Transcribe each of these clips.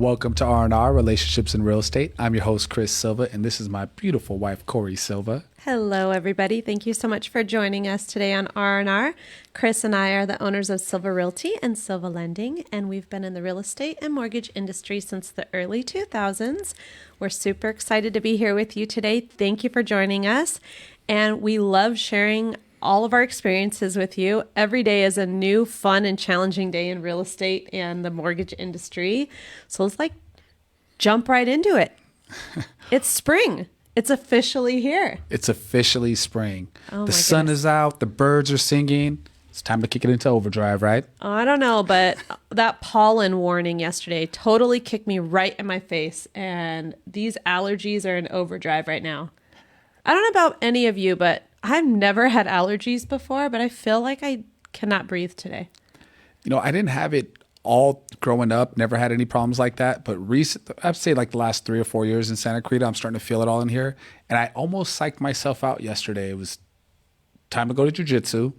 Welcome to R&R, Relationships in Real Estate. I'm your host, Chris Silva, and this is my beautiful wife, Corey Silva. Hello, everybody. Thank you so much for joining us today on R&R. Chris and I are the owners of Silva Realty and Silva Lending, and we've been in the real estate and mortgage industry since the early 2000s. We're super excited to be here with you today. Thank you for joining us, and we love sharing all of our experiences with you. Every day is a new, fun, and challenging day in real estate and the mortgage industry. So let's jump right into it. It's spring. It's officially here. It's officially spring. Oh, the sun is out. The birds are singing. It's time to kick it into overdrive, right? I don't know, but that pollen warning yesterday totally kicked me right in my face. And these allergies are in overdrive right now. I don't know about any of you, but I've never had allergies before, but I feel like I cannot breathe today. You know, I didn't have it all growing up, never had any problems like that. But I'd say like the last 3 or 4 years in Santa Cruz, I'm starting to feel it all in here. And I almost psyched myself out yesterday. It was time to go to jiu-jitsu.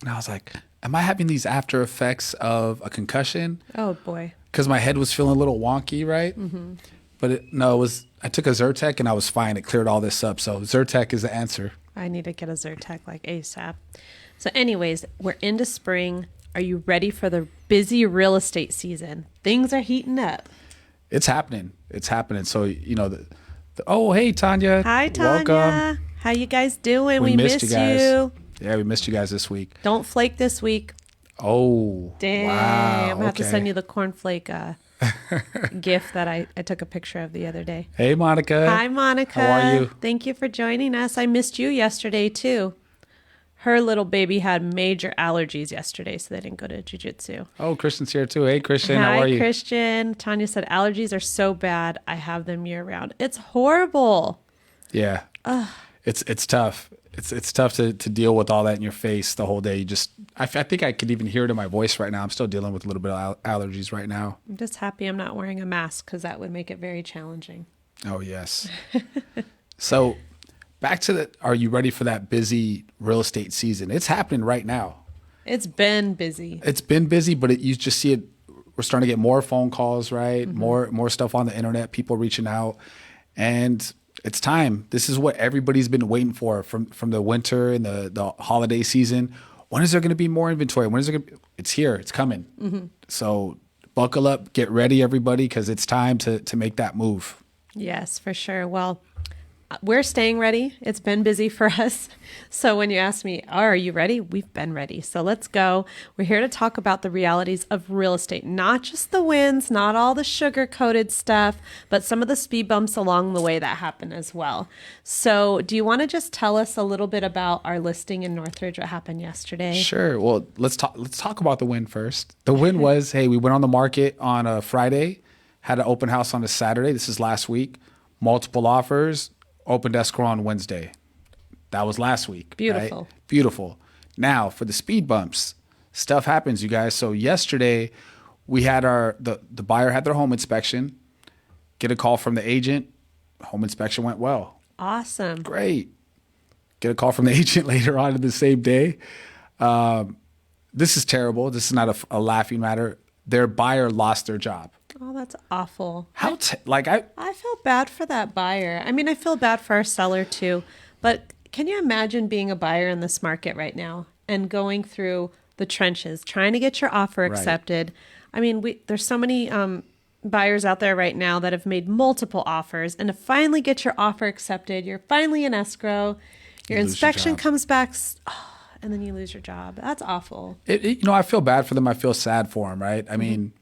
And I was like, am I having these after effects of a concussion? Oh, boy. Because my head was feeling a little wonky, right? Mm-hmm. But I took a Zyrtec and I was fine. It cleared all this up. So Zyrtec is the answer. I need to get a Zyrtec like ASAP. So anyways, we're into spring. Are you ready for the busy real estate season? Things are heating up. It's happening. It's happening. So, you know, oh, hey, Tanya. Hi, Tanya. Welcome. How you guys doing? We missed you. Yeah, we missed you guys this week. Don't flake this week. Oh, dang. Wow. I'm going to have to send you the cornflake gift that I took a picture of the other day. Hey, Monica. Hi, Monica. How are you? Thank you for joining us. I missed you yesterday, too. Her little baby had major allergies yesterday, so they didn't go to jiu-jitsu. Oh, Christian's here, too. Hey, Christian. Hi, how are you? Christian. Tanya said allergies are so bad. I have them year-round. It's horrible. Yeah. Ugh. It's tough. It's tough to deal with all that in your face the whole day. I think I could even hear it in my voice right now. I'm still dealing with a little bit of allergies right now. I'm just happy I'm not wearing a mask because that would make it very challenging. Oh, yes. So back to are you ready for that busy real estate season? It's happening right now. It's been busy. It's been busy, but you just see it. We're starting to get more phone calls, right? Mm-hmm. More stuff on the internet, people reaching out. And it's time. This is what everybody's been waiting for from the winter and the holiday season. When is there going to be more inventory? It's here. It's coming. Mm-hmm. So buckle up, get ready, everybody, because it's time to make that move. Yes, for sure. Well, we're staying ready. It's been busy for us. So when you ask me, are you ready? We've been ready. So let's go. We're here to talk about the realities of real estate, not just the wins, not all the sugar-coated stuff, but some of the speed bumps along the way that happen as well. So do you want to just tell us a little bit about our listing in Northridge, what happened yesterday? Sure. Well, let's talk about the win first. The win was, hey, we went on the market on a Friday, had an open house on a Saturday. This is last week. Multiple offers. Opened escrow on Wednesday. That was last week. Beautiful. Right? Beautiful. Now, for the speed bumps, stuff happens, you guys. So yesterday, we had the buyer had their home inspection, get a call from the agent. Home inspection went well. Awesome. Great. Get a call from the agent later on in the same day. This is terrible. This is not a laughing matter. Their buyer lost their job. Oh, that's awful. I feel bad for that buyer. I mean, I feel bad for our seller too, but can you imagine being a buyer in this market right now and going through the trenches, trying to get your offer accepted? Right. I mean, there's so many buyers out there right now that have made multiple offers, and to finally get your offer accepted, you're finally in escrow, your inspection comes back, and then you lose your job. That's awful. I feel bad for them. I feel sad for them, right? I mean,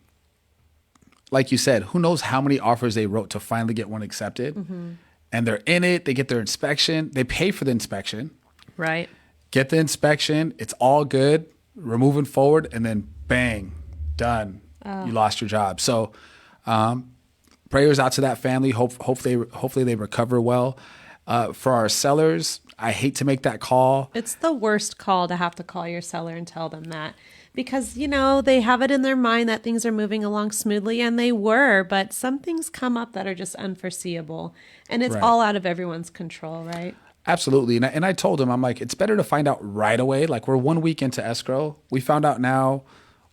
like you said, who knows how many offers they wrote to finally get one accepted. Mm-hmm. And they're in it. They get their inspection. They pay for the inspection. Right. Get the inspection. It's all good. We're moving forward. And then bang, done. You lost your job. So prayers out to that family. Hopefully they recover well. For our sellers, I hate to make that call. It's the worst call to have to call your seller and tell them that. Because, they have it in their mind that things are moving along smoothly, and they were, but some things come up that are just unforeseeable, and it's all out of everyone's control, right? Absolutely. And I told him, I'm like, it's better to find out right away. Like, we're 1 week into escrow. We found out now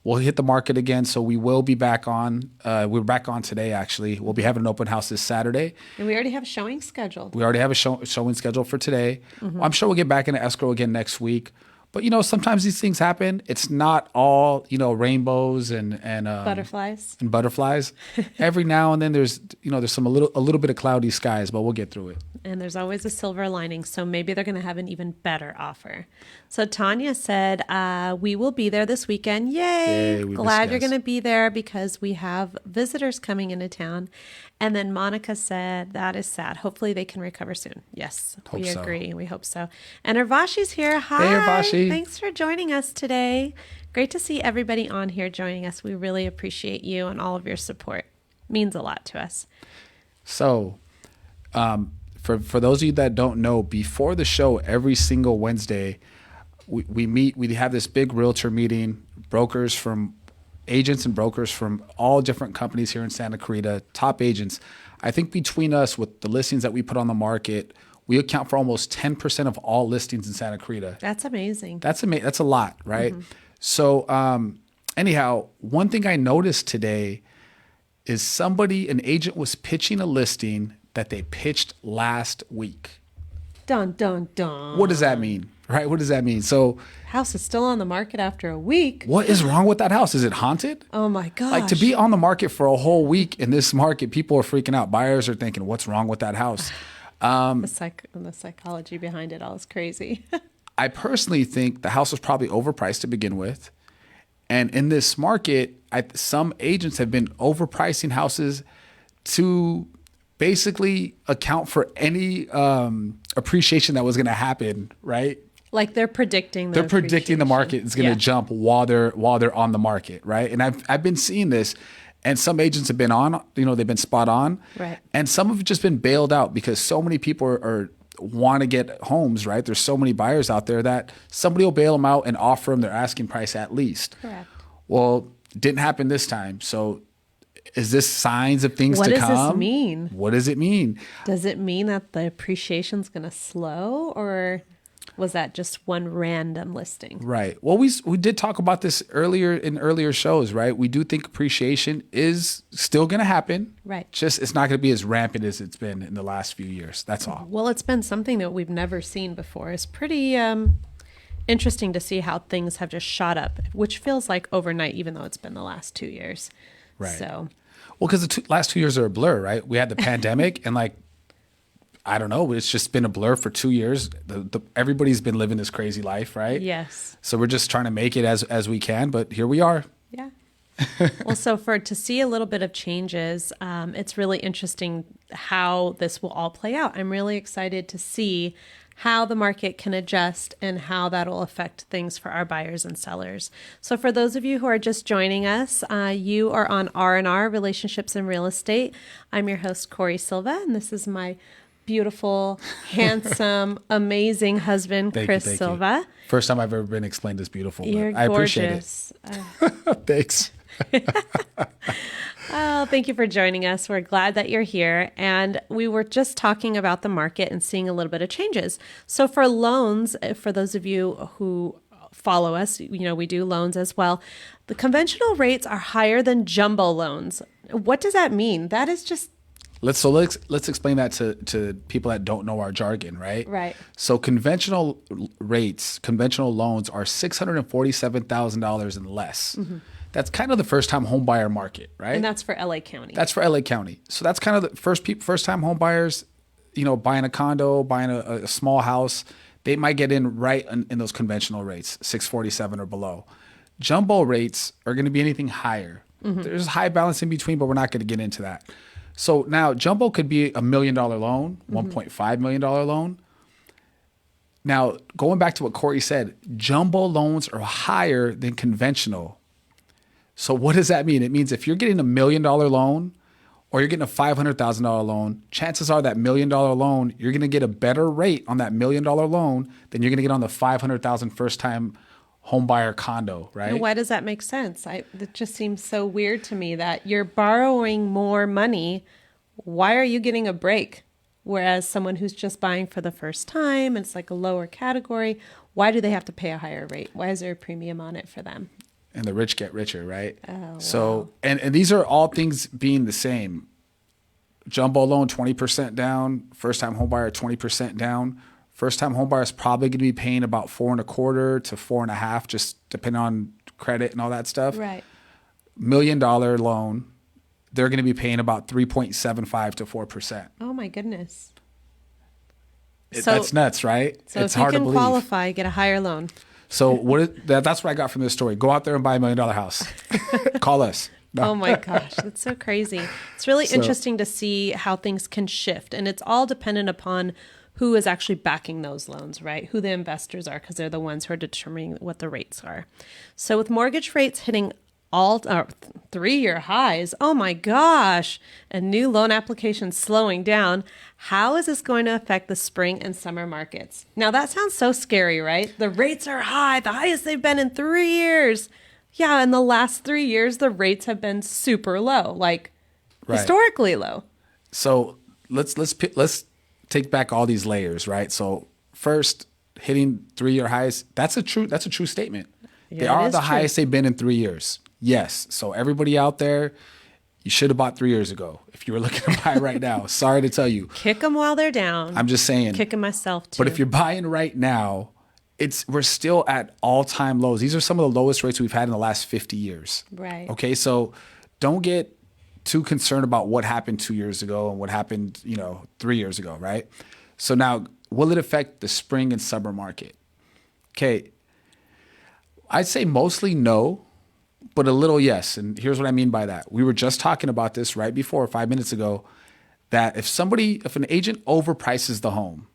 we'll hit the market again. So we will be back on. We're back on today, actually. We'll be having an open house this Saturday. And we already have showing scheduled. We already have a showing scheduled for today. I'm sure we'll get back into escrow again next week. But, sometimes these things happen. It's not all, rainbows and butterflies. Every now and then there's some a little bit of cloudy skies, but we'll get through it. And there's always a silver lining. So maybe they're going to have an even better offer. So Tanya said, we will be there this weekend. Yay. Glad you're going to be there because we have visitors coming into town. And then Monica said, that is sad. Hopefully they can recover soon. Yes, we agree. We hope so. And Urvashi's here. Hi. Hey, Urvashi. Thanks for joining us today. Great to see everybody on here joining us. We really appreciate you and all of your support. Means a lot to us. So, for those of you that don't know, before the show, every single Wednesday, we meet. We have this big realtor meeting. Agents and brokers from all different companies here in Santa Clarita, top agents. I think between us, with the listings that we put on the market, we account for almost 10% of all listings in Santa Clarita. That's amazing. That's a lot, right? So anyhow, one thing I noticed today is an agent was pitching a listing that they pitched last week. Dun, dun, dun. What does that mean? Right? What does that mean? So house is still on the market after a week. What is wrong with that house? Is it haunted? Oh my gosh. Like, to be on the market for a whole week in this market, people are freaking out. Buyers are thinking, what's wrong with that house? The psychology behind it all is crazy. I personally think the house was probably overpriced to begin with. And in this market, some agents have been overpricing houses to basically account for any appreciation that was going to happen, right? Like they're predicting the market is going to jump while they're on the market, right? And I've been seeing this, and some agents have been on, they've been spot on, right? And some have just been bailed out because so many people want to get homes, right? There's so many buyers out there that somebody will bail them out and offer them their asking price at least. Correct. Well, didn't happen this time. So is this signs of things to come? What does this mean? What does it mean? Does it mean that the appreciation's going to slow, or was that just one random listing? Right. Well, we did talk about this earlier shows, right? We do think appreciation is still going to happen. Right. Just it's not going to be as rampant as it's been in the last few years. That's all. Well, it's been something that we've never seen before. It's pretty interesting to see how things have just shot up, which feels like overnight, even though it's been the last 2 years. Right. So. Well, because the last 2 years are a blur, right? We had the pandemic and I don't know. It's just been a blur for 2 years. Everybody's been living this crazy life, right? Yes. So we're just trying to make it as we can, but here we are. Yeah. Well, so to see a little bit of changes, it's really interesting how this will all play out. I'm really excited to see how the market can adjust and how that'll affect things for our buyers and sellers. So for those of you who are just joining us, you are on R&R, Relationships in Real Estate. I'm your host, Corey Silva, and this is my beautiful, handsome, amazing husband, Chris Silva. You. First time I've ever been explained as beautiful. You're I gorgeous. Appreciate it. Thanks. Oh, thank you for joining us. We're glad that you're here. And we were just talking about the market and seeing a little bit of changes. So for loans, for those of you who follow us, we do loans as well. The conventional rates are higher than jumbo loans. What does that mean? That is just... Let's explain that to people that don't know our jargon, right? Right. So conventional loans are $647,000 and less. Mm-hmm. That's kind of the first-time home buyer market, right? And that's for LA County. That's for LA County. So that's kind of the first-time home buyers, buying a condo, buying a small house. They might get in right in those conventional rates, 647 or below. Jumbo rates are going to be anything higher. Mm-hmm. There's high balance in between, but we're not going to get into that. So now jumbo could be $1 million loan, $1.5 million loan. Now, going back to what Corey said, jumbo loans are higher than conventional. So what does that mean? It means if you're getting $1 million loan or you're getting a $500,000 loan, chances are that $1 million loan, you're going to get a better rate on that $1 million loan than you're going to get on the $500,000 first-time home buyer condo, right? And why does that make sense? It just seems so weird to me that you're borrowing more money. Why are you getting a break? Whereas someone who's just buying for the first time, it's like a lower category. Why do they have to pay a higher rate? Why is there a premium on it for them? and the rich get richer, right? Oh, So, wow. and these are all things being the same. Jumbo loan, 20% down. First time home buyer, 20% down. First time home buyer is probably going to be paying about 4.25 to 4.5, just depending on credit and all that stuff. Right. $1 million loan, they're going to be paying about 3.75 to 4%. Oh my goodness. That's nuts, right? So It's if you hard to can believe. qualify, get a higher loan. So that's what I got from this story. Go out there and buy $1 million house. Call us. No. Oh my gosh, that's so crazy. It's really interesting to see how things can shift. And it's all dependent upon who is actually backing those loans, right? Who the investors are, because they're the ones who are determining what the rates are. So with mortgage rates hitting all 3-year highs, oh my gosh, and new loan applications slowing down, how is this going to affect the spring and summer markets? Now that sounds so scary, right? The rates are high, the highest they've been in 3 years. Yeah, in the last 3 years, the rates have been super low, like historically low. So let's take back all these layers, right? So first, hitting 3-year highs, that's a true statement. Yeah, they are it is the true. highest they've been in 3 years. Yes. So everybody out there, you should have bought 3 years ago if you were looking to buy right now. Sorry to tell you. Kick them while they're down. I'm just saying. Kicking myself too. But if you're buying right now, we're still at all-time lows. These are some of the lowest rates we've had in the last 50 years. Right. Okay, so don't get too concerned about what happened 2 years ago and what happened, 3 years ago, right? So now, will it affect the spring and summer market? Okay, I'd say mostly no, but a little yes. And here's what I mean by that. We were just talking about this right before, 5 minutes ago, that if an agent overprices the home,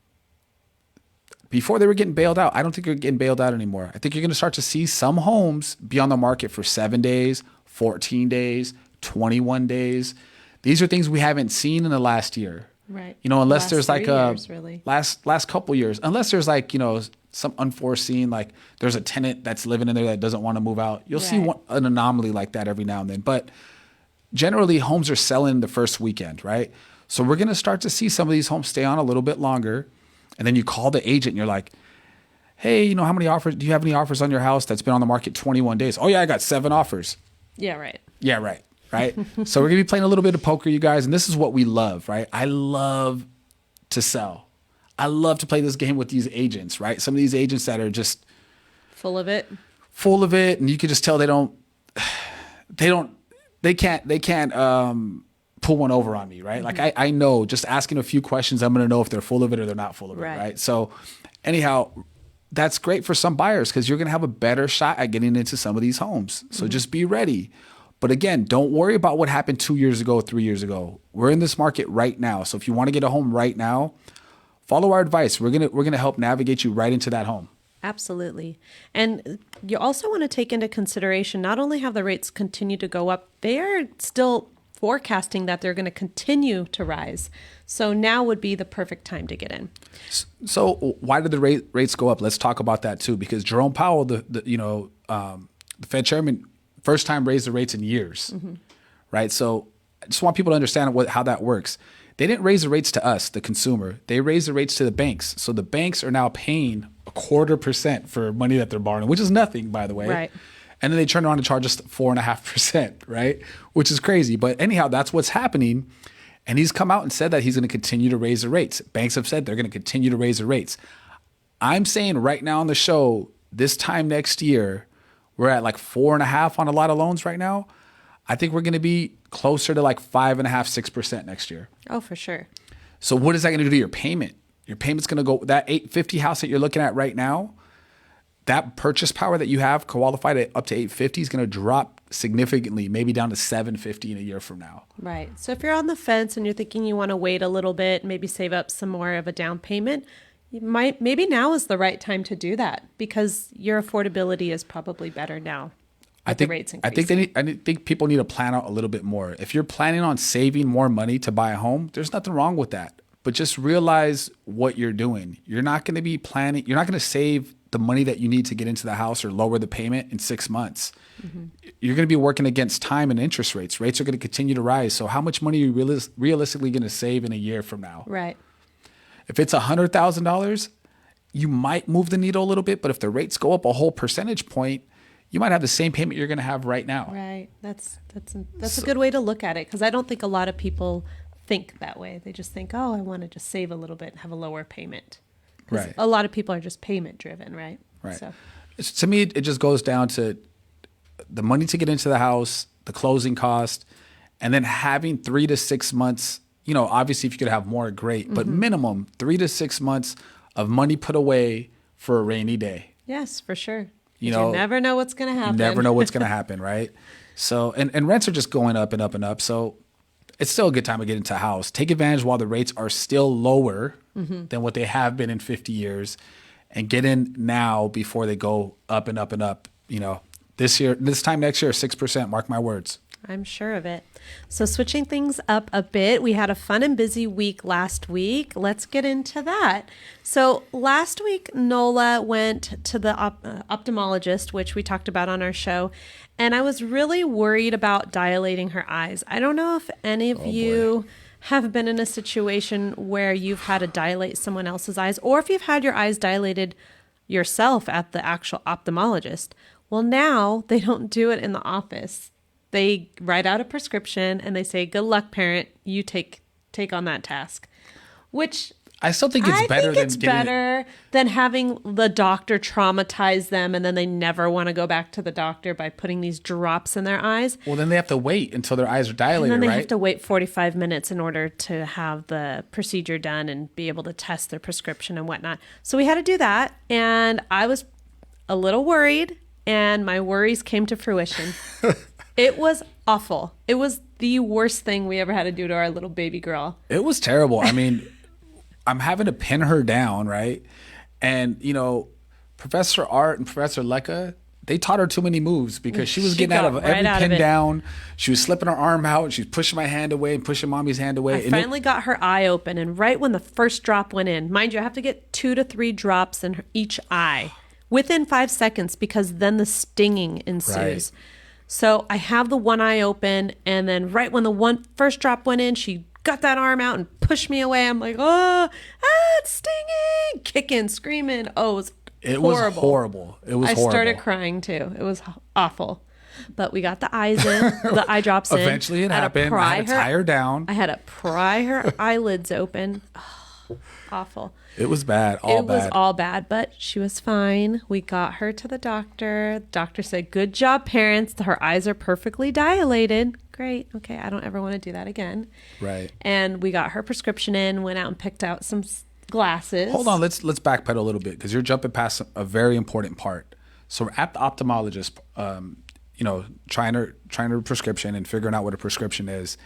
before they were getting bailed out, I don't think you're getting bailed out anymore. I think you're going to start to see some homes be on the market for 7 days, 14 days, 21 daes. These are things we haven't seen in the last year. Right. Unless Last there's like 3 years, really. last couple years, unless there's like, some unforeseen, like there's a tenant that's living in there that doesn't want to move out. You'll see an anomaly like that every now and then. But generally homes are selling the first weekend, right? So we're going to start to see some of these homes stay on a little bit longer. And then you call the agent and you're like, hey, how many offers? Do you have any offers on your house that's been on the market 21 days? Oh yeah, I got 7 offers. Yeah, right. Yeah, right. Right. So we're going to be playing a little bit of poker, you guys. And this is what we love, right? I love to sell. I love to play this game with these agents, right? Some of these agents that are just full of it. And you can just tell they can't pull one over on me, right? Mm-hmm. Like I know just asking a few questions, I'm going to know if they're full of it or they're not full of it, right? So anyhow, that's great for some buyers because you're going to have a better shot at getting into some of these homes. So just be ready. But again, don't worry about what happened 2 years ago, 3 years ago. We're in this market right now. So if you want to get a home right now, follow our advice. We're going to help navigate you right into that home. Absolutely. And you also want to take into consideration, not only have the rates continue to go up, they are still forecasting that they're going to continue to rise. So now would be the perfect time to get in. So why did the rates go up? Let's talk about that too, because Jerome Powell, the Fed chairman, first time raised the rates in years, right? So I just want people to understand how that works. They didn't raise the rates to us, the consumer. They raised the rates to the banks. So the banks are now paying 0.25% for money that they're borrowing, which is nothing, by the way. Right. And then they turn around and charge us 4.5%, right? Which is crazy. But anyhow, that's what's happening. And he's come out and said that he's going to continue to raise the rates. Banks have said they're going to continue to raise the rates. I'm saying right now on the show, this time next year, we're at like 4.5 on a lot of loans right now. I think we're going to be closer to like 5.5, 6% next year. Oh, for sure. So what is that going to do to your payment? Your payment's going to go, that 850 house that you're looking at right now, that purchase power that you have qualified at up to 850 is going to drop significantly, maybe down to 750 in a year from now. Right. So if you're on the fence and you're thinking you want to wait a little bit, maybe save up some more of a down payment, maybe now is the right time to do that because your affordability is probably better now. I think people need to plan out a little bit more. If you're planning on saving more money to buy a home, there's nothing wrong with that. But just realize what you're doing. You're not going to be planning. You're not going to save the money that you need to get into the house or lower the payment in 6 months. Mm-hmm. You're going to be working against time and interest rates. Rates are going to continue to rise. So how much money are you realistically going to save in a year from now? Right. If it's $100,000, you might move the needle a little bit. But if the rates go up a whole percentage point, you might have the same payment you're going to have right now. Right. That's a good way to look at it, because I don't think a lot of people think that way. They just think, oh, I want to just save a little bit and have a lower payment. Right. A lot of people are just payment driven, right? Right. So. To me, it just goes down to the money to get into the house, the closing cost, and then having 3 to 6 months. You know, obviously, if you could have more, great, but minimum 3 to 6 months of money put away for a rainy day. Yes, for sure. You know, never know what's going to happen. You never know what's going to happen, right? So, and rents are just going up and up and up. So it's still a good time to get into a house. Take advantage while the rates are still lower than what they have been in 50 years, and get in now before they go up and up and up. You know, this time next year, 6%, mark my words. I'm sure of it. So switching things up a bit, we had a fun and busy week last week. Let's get into that. So last week, Nola went to the ophthalmologist, which we talked about on our show, and I was really worried about dilating her eyes. I don't know if any of you have been in a situation where you've had to dilate someone else's eyes, or if you've had your eyes dilated yourself at the actual ophthalmologist. Well, now they don't do it in the office. They write out a prescription and they say, good luck, parent, you take on that task. Which I still think it's better than having the doctor traumatize them and then they never want to go back to the doctor by putting these drops in their eyes. Well, then they have to wait until their eyes are dilated, and then they right? have to wait 45 minutes in order to have the procedure done and be able to test their prescription and whatnot. So we had to do that, and I was a little worried, and my worries came to fruition. It was awful. It was the worst thing we ever had to do to our little baby girl. It was terrible. I mean, I'm having to pin her down, right? And, you know, Professor Art and Professor Lecca, they taught her too many moves because she was getting out of every pin down. She was slipping her arm out, and she was pushing my hand away and pushing mommy's hand away. I finally got her eye open, and right when the first drop went in, mind you, I have to get 2 to 3 drops in each eye within 5 seconds because then the stinging ensues. Right. So I have the one eye open, and then right when the first drop went in, she got that arm out and pushed me away. I'm like, it's stinging, kicking, screaming. Oh, it was horrible. It was horrible. I started crying too. It was awful. But we got the eyes in, the eye drops in. Eventually it happened. I had to tie her down. I had to pry her eyelids open. Oh, awful. It was bad. It was all bad, but she was fine. We got her to the doctor. The doctor said, good job, parents. Her eyes are perfectly dilated. Great. Okay, I don't ever want to do that again. Right. And we got her prescription in, went out and picked out some glasses. Hold on, let's backpedal a little bit because you're jumping past a very important part. So we're at the ophthalmologist, trying her prescription and figuring out what a prescription is.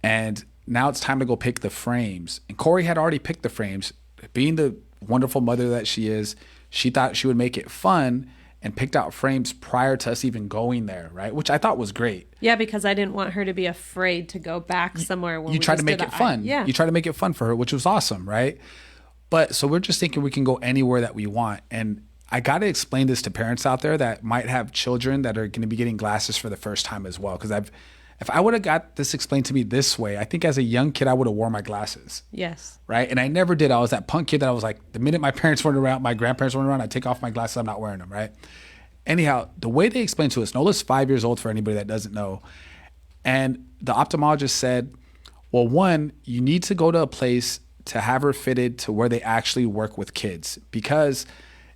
And now it's time to go pick the frames. And Corey had already picked the frames. Being the wonderful mother that she is, she thought she would make it fun and picked out frames prior to us even going there, right? Which I thought was great. Yeah, because I didn't want her to be afraid to go back somewhere. You tried to make it fun. Yeah. You tried to make it fun for her, which was awesome, right? But so we're just thinking we can go anywhere that we want. And I got to explain this to parents out there that might have children that are going to be getting glasses for the first time as well. Because if I would have got this explained to me this way, I think as a young kid, I would have worn my glasses. Yes. Right? And I never did. I was that punk kid that I was like, the minute my parents weren't around, my grandparents weren't around, I take off my glasses, I'm not wearing them, right? Anyhow, the way they explained to us, Nola's 5 years old for anybody that doesn't know. And the ophthalmologist said, well, one, you need to go to a place to have her fitted to where they actually work with kids. Because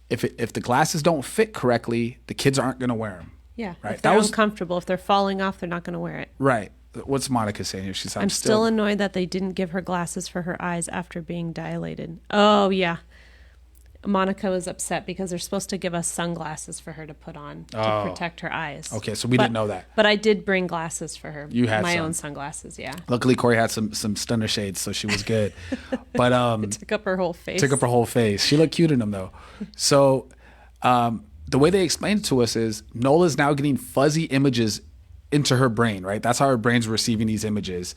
if the glasses don't fit correctly, the kids aren't going to wear them. Yeah, right. If they're uncomfortable, if they're falling off, they're not going to wear it. Right. What's Monica saying here? She's I'm still annoyed that they didn't give her glasses for her eyes after being dilated. Oh, yeah. Monica was upset because they're supposed to give us sunglasses for her to put on to protect her eyes. Okay, so we didn't know that. But I did bring glasses for her. You had my own sunglasses, yeah. Luckily, Corey had some stunner shades, so she was good. But it took up her whole face. She looked cute in them, though. So the way they explained it to us is Nola's now getting fuzzy images into her brain, right? That's how her brain's receiving these images.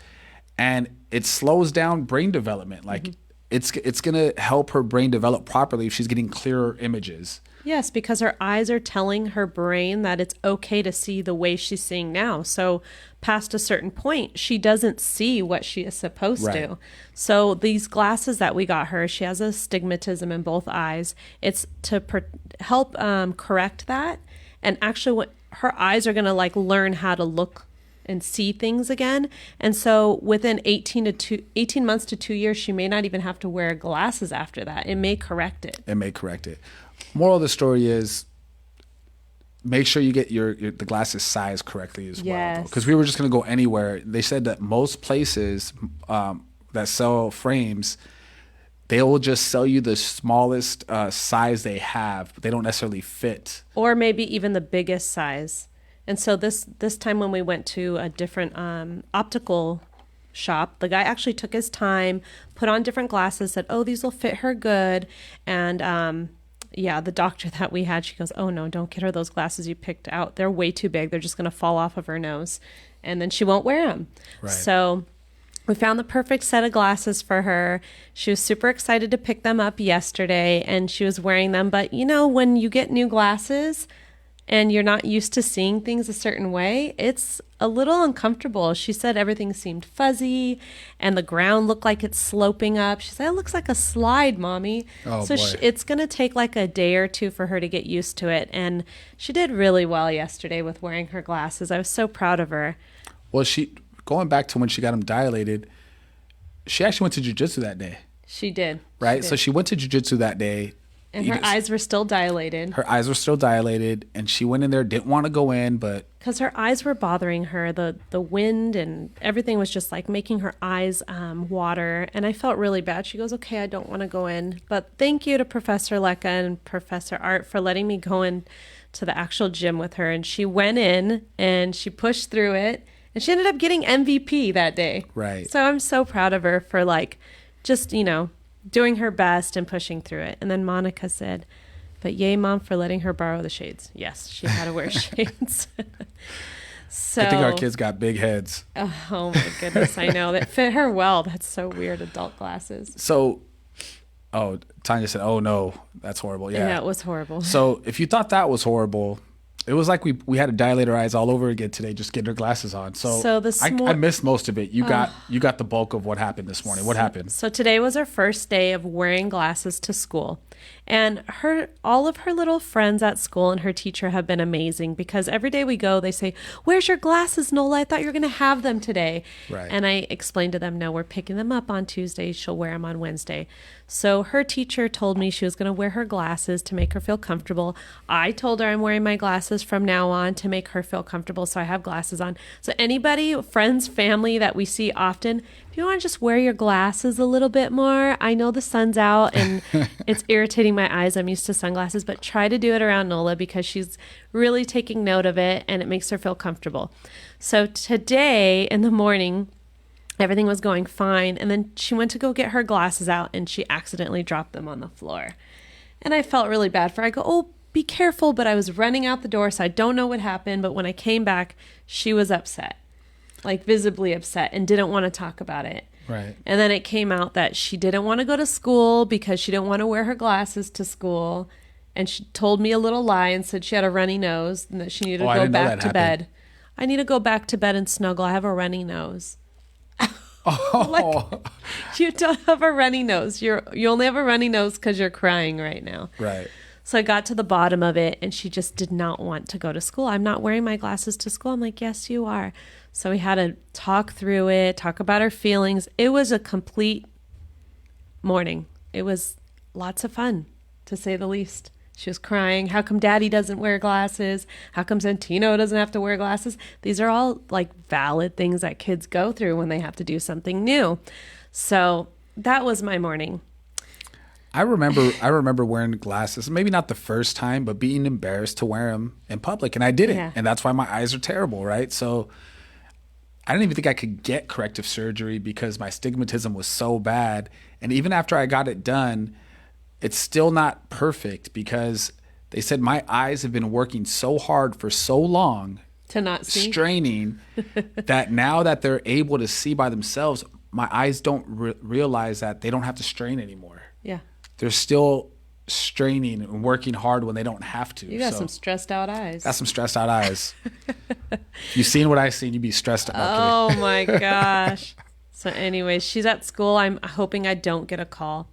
And it slows down brain development. Like, it's going to help her brain develop properly if she's getting clearer images. Yes, because her eyes are telling her brain that it's okay to see the way she's seeing now. So past a certain point, she doesn't see what she is supposed to. So these glasses that we got her, she has astigmatism in both eyes. It's to help correct that. And actually, what her eyes are going to like learn how to look and see things again. And so within 18 months to 2 years, she may not even have to wear glasses after that. It may correct it. It may correct it. Moral of the story is make sure you get the glasses sized correctly as well. Because we were just going to go anywhere. They said that most places that sell frames, they will just sell you the smallest size they have, but they don't necessarily fit. Or maybe even the biggest size. And so this time when we went to a different optical shop, the guy actually took his time, put on different glasses, said, oh, these will fit her good. And the doctor that we had, she goes, oh, no, don't get her those glasses you picked out. They're way too big. They're just going to fall off of her nose. And then she won't wear them. Right. So we found the perfect set of glasses for her. She was super excited to pick them up yesterday, and she was wearing them. But, when you get new glasses and you're not used to seeing things a certain way, it's a little uncomfortable. She said everything seemed fuzzy and the ground looked like it's sloping up. She said, it looks like a slide, Mommy. Oh, so boy. It's going to take like a day or two for her to get used to it. And she did really well yesterday with wearing her glasses. I was so proud of her. Well, going back to when she got them dilated, she actually went to jiu-jitsu that day. She did. Right? So she went to jiu-jitsu that day. And her eyes were still dilated. Her eyes were still dilated, and she went in there, didn't want to go in, but... Because her eyes were bothering her. The wind and everything was just like making her eyes water. And I felt really bad. She goes, okay, I don't want to go in. But thank you to Professor Lecca and Professor Art for letting me go in to the actual gym with her. And she went in, and she pushed through it. And she ended up getting MVP that day. Right. So I'm so proud of her for just, doing her best and pushing through it. And then Monica said, but yay, Mom, for letting her borrow the shades. Yes, she had to wear shades. So I think our kids got big heads. Oh my goodness, I know. That fit her well. That's so weird, adult glasses. So, Tanya said, oh no, that's horrible. Yeah, it was horrible. So if you thought that was horrible, it was like we had to dilate our eyes all over again today, just getting her glasses on. So I missed most of it. You got the bulk of what happened this morning. What happened? So today was our first day of wearing glasses to school. And all of her little friends at school and her teacher have been amazing, because every day we go, they say, where's your glasses, Nola? I thought you were going to have them today. Right. And I explained to them, no, we're picking them up on Tuesday. She'll wear them on Wednesday. So her teacher told me she was going to wear her glasses to make her feel comfortable. I told her I'm wearing my glasses from now on to make her feel comfortable, so I have glasses on. So anybody, friends, family that we see often, if you want to just wear your glasses a little bit more, I know the sun's out and it's irritating my eyes. I'm used to sunglasses, but try to do it around Nola, because she's really taking note of it and it makes her feel comfortable. So today in the morning, everything was going fine. And then she went to go get her glasses out and she accidentally dropped them on the floor. And I felt really bad for her. I go, oh, be careful. But I was running out the door, so I don't know what happened. But when I came back, she was upset, like visibly upset, and didn't want to talk about it. Right. And then it came out that she didn't want to go to school because she didn't want to wear her glasses to school. And she told me a little lie and said she had a runny nose and that she needed to go back to bed. I need to go back to bed and snuggle. I have a runny nose. Like, you don't have a runny nose. You only have a runny nose because you're crying right now. Right. So I got to the bottom of it, and she just did not want to go to school. I'm not wearing my glasses to school. I'm like, yes, you are. So we had to talk through it, talk about our feelings. It was a complete morning. It was lots of fun, to say the least. She was crying. How come Daddy doesn't wear glasses? How come Santino doesn't have to wear glasses? These are all like valid things that kids go through when they have to do something new. So that was my morning. I remember wearing glasses, maybe not the first time, but being embarrassed to wear them in public. And I didn't. Yeah. And that's why my eyes are terrible, right? So I didn't even think I could get corrective surgery because my stigmatism was so bad. And even after I got it done, it's still not perfect, because they said my eyes have been working so hard for so long to not see, straining, that now that they're able to see by themselves, my eyes don't realize that they don't have to strain anymore. Yeah. They're still straining and working hard when they don't have to. You got some stressed out eyes. Got some stressed out eyes. If you've seen what I've seen, you'd be stressed out. Oh my gosh. So anyways, she's at school. I'm hoping I don't get a call.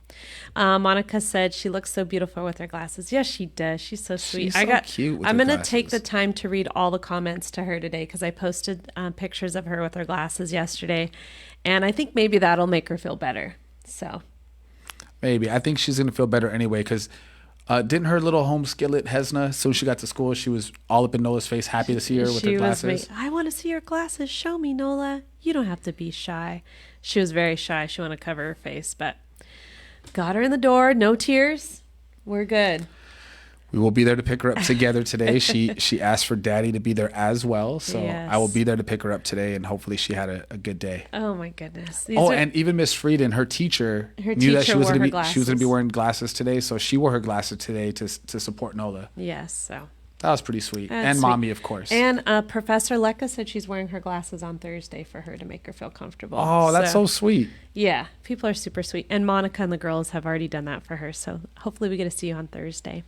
Monica said she looks so beautiful with her glasses. Yes, she does. She's so sweet. She's so cute with I'm her going to take the glasses. time to read all the comments to her today because I posted pictures of her with her glasses yesterday. And I think maybe that'll make her feel better. So Maybe. I think she's going to feel better anyway because didn't her little home skillet, Hesna, as soon as she got to school, she was all up in Nola's face, happy to see her with her glasses? I want to see your glasses. Show me, Nola. You don't have to be shy. She was very shy. She wanted to cover her face, but got her in the door. No tears. We're good. We will be there to pick her up together today. She asked for Daddy to be there as well. So Yes. I will be there to pick her up today, and hopefully she had a good day. Oh, my goodness. And even Miss Frieden, her teacher, Her knew that teacher she was wore going her to be glasses. wearing glasses today. So she wore her glasses today to support Nola. Yes, so. That was pretty sweet. That's and sweet. Mommy, of course. And Professor Lecca said she's wearing her glasses on Thursday for her to make her feel comfortable. Oh, that's so sweet. Yeah, people are super sweet. And Monica and the girls have already done that for her. So hopefully we get to see you on Thursday.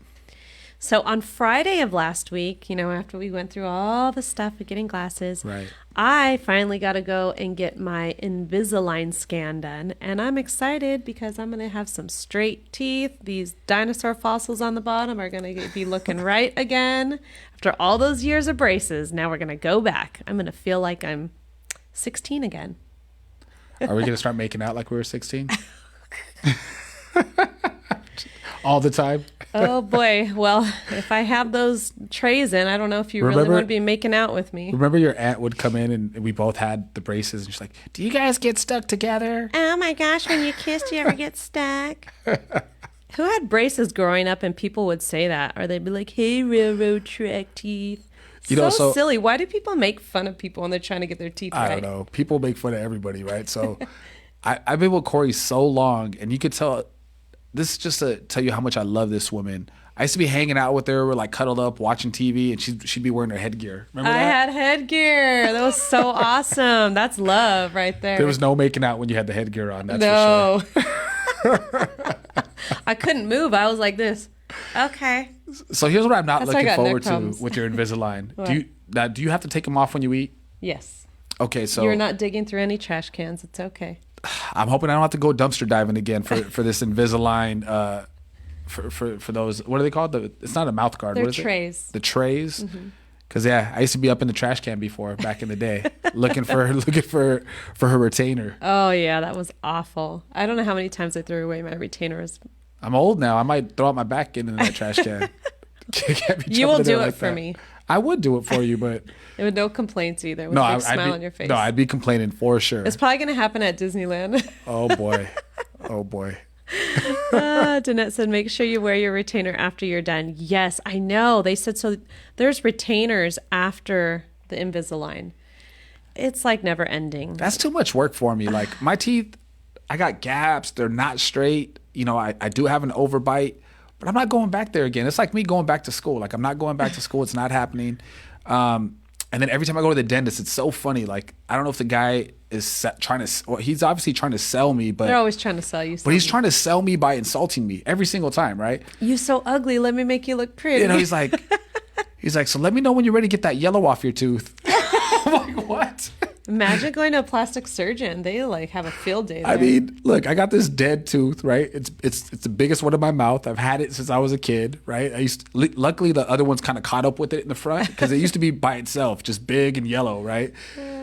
So on Friday of last week, after we went through all the stuff of getting glasses, Right. I finally got to go and get my Invisalign scan done. And I'm excited because I'm going to have some straight teeth. These dinosaur fossils on the bottom are going to be looking right again. After all those years of braces, now we're going to go back. I'm going to feel like I'm 16 again. Are we going to start making out like we were 16? All the time? Oh boy. Well, if I have those trays in, I don't know if you really Remember- want to be making out with me. Remember your aunt would come in and we both had the braces and she's like, do you guys get stuck together? Oh my gosh, when you kissed, you ever get stuck? Who had braces growing up and people would say that? Or they'd be like, hey, railroad track teeth. So silly. Why do people make fun of people when they're trying to get their teeth right? I don't know. People make fun of everybody, right? So I've been with Corey so long and you could tell, this is just to tell you how much I love this woman. I used to be hanging out with her. We're like cuddled up watching TV and she'd be wearing her headgear. Remember that? I had headgear. That was so awesome. That's love right there. There was no making out when you had the headgear on. That's for sure. I couldn't move. I was like this. Okay. So here's what I'm not That's why I looking got neck forward to problems. with your Invisalign. What? Do you have to take them off when you eat? Yes. Okay, so You're not digging through any trash cans. It's okay. I'm hoping I don't have to go dumpster diving again for this Invisalign. For those, what are they called? It's not a mouth guard. They're what is trays. it? The trays. Mm-hmm. Because I used to be up in the trash can before back in the day, looking for her retainer. Oh yeah, that was awful. I don't know how many times I threw away my retainers. I'm old now. I might throw out my back end in that trash can. Can't be You will jumping there do it like for that. me. I would do it for you, but With no complaints either. With no, a big smile I'd be, on your face. no, I'd be complaining for sure. It's probably going to happen at Disneyland. Oh boy, oh boy. Danette said, make sure you wear your retainer after you're done. Yes, I know. They said so. There's retainers after the Invisalign. It's like never ending. That's too much work for me. Like my teeth, I got gaps. They're not straight. I do have an overbite, but I'm not going back there again. It's like me going back to school. Like I'm not going back to school. It's not happening. And then every time I go to the dentist, it's so funny. Like I don't know if the guy is he's obviously trying to sell me, but They're always trying to sell you something. But he's trying to sell me by insulting me every single time, right? You so ugly. Let me make you look pretty. He's like, so let me know when you're ready to get that yellow off your tooth. I'm like, what? Imagine going to a plastic surgeon. They have a field day there. I mean, look, I got this dead tooth, right? It's the biggest one in my mouth. I've had it since I was a kid, right? Luckily the other one's kind of caught up with it in the front because it used to be by itself, just big and yellow, right?